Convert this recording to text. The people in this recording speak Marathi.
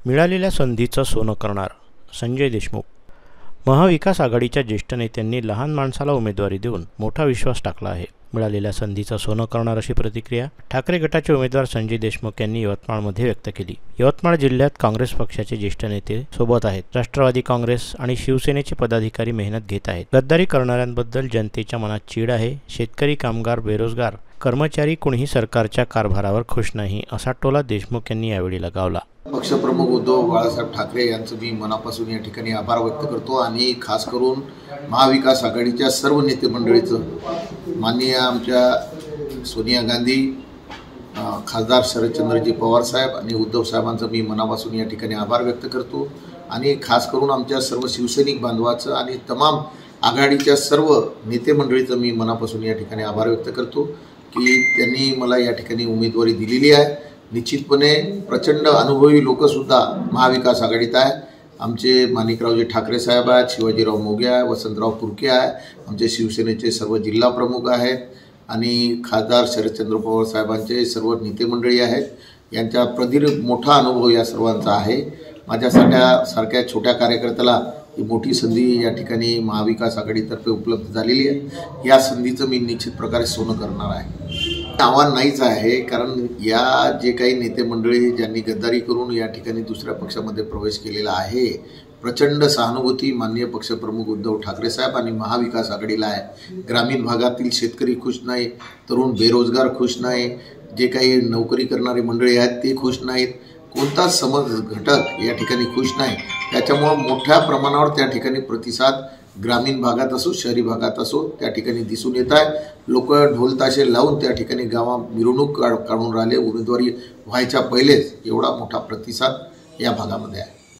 मिळालेल्या संधीचं सोनं करणार संजय देशमुख। महाविकास आघाडीच्या ज्येष्ठ नेत्यांनी लहान माणसाला उमेदवारी देऊन मोठा विश्वास टाकला आहे। मिळालेल्या संधीचं सोनं करणार अशी प्रतिक्रिया ठाकरे गटाचे उमेदवार संजय देशमुख यांनी यवतमाळमध्ये व्यक्त केली। यवतमाळ जिल्ह्यात काँग्रेस पक्षाचे ज्येष्ठ नेते सोबत आहेत। राष्ट्रवादी काँग्रेस आणि शिवसेनेचे पदाधिकारी मेहनत घेत आहेत। गद्दारी करणाऱ्यांबद्दल जनतेच्या मनात चीड आहे। शेतकरी, कामगार, बेरोजगार, कर्मचारी कोणीही सरकारच्या कारभारावर खुश नाही असा टोला देशमुख यांनी यावेळी लगावला। पक्षप्रमुख उद्धव बाळासाहेब ठाकरे यांचं मी मनापासून या ठिकाणी आभार व्यक्त करतो आणि खास करून महाविकास आघाडीच्या सर्व नेते मंडळीचं, माननीय आमच्या सोनिया गांधी, खासदार शरदचंद्रजी पवार साहेब आणि उद्धव साहेबांचं मी मनापासून या ठिकाणी आभार व्यक्त करतो आणि खास करून आमच्या सर्व शिवसैनिक बांधवाचं आणि तमाम आघाडीच्या सर्व नेते मंडळीचं मी मनापासून या ठिकाणी आभार व्यक्त करतो की त्यांनी मला या ठिकाणी उमेदवारी दिलेली आहे। निश्चितपणे प्रचंड अनुभवी लोकसुद्धा महाविकास आघाडीत आहे। आमचे माणिकरावजी ठाकरे साहेब आहेत, शिवाजीराव मोघे आहे, वसंतराव पुरके आहे, आमचे शिवसेनेचे सर्व जिल्हा प्रमुख आहेत आणि खासदार शरदचंद्र पवार साहेबांचे सर्व नेते मंडळी आहेत। यांचा प्रदीर्घ मोठा अनुभव या सर्वांचा आहे। माझ्यासारख्या छोट्या कार्यकर्त्याला ही मोठी संधी या ठिकाणी महाविकास आघाडीतर्फे उपलब्ध झालेली आहे। या संधीचं मी निश्चित प्रकारे सोनं करणार आहे। आव्हान नाहीच आहे, कारण या जे काही नेते मंडळी ज्यांनी गद्दारी करून या ठिकाणी दुसऱ्या पक्षामध्ये प्रवेश केलेला आहे, प्रचंड सहानुभूती माननीय पक्षप्रमुख उद्धव ठाकरे साहेब आणि महाविकास आघाडीला आहे। ग्रामीण भागातील शेतकरी खुश नाही, तरुण बेरोजगार खुश नाही, जे काही नोकरी करणारी मंडळी आहेत ते खुश नाहीत, कोणताच समाज घटक या ठिकाणी खुश नाही। त्याच्यामुळे मोठ्या प्रमाणावर त्या ठिकाणी प्रतिसाद ग्रामीण भागात असो शहरी भागात असो त्या ठिकाणी दिसून येत आहे। लोक ढोल ताशे लावून त्या ठिकाणी गावात मिरवणूक काढून राहिले। उमेदवारी व्हायच्या पहिलेच एवढा मोठा प्रतिसाद या भागामध्ये आहे।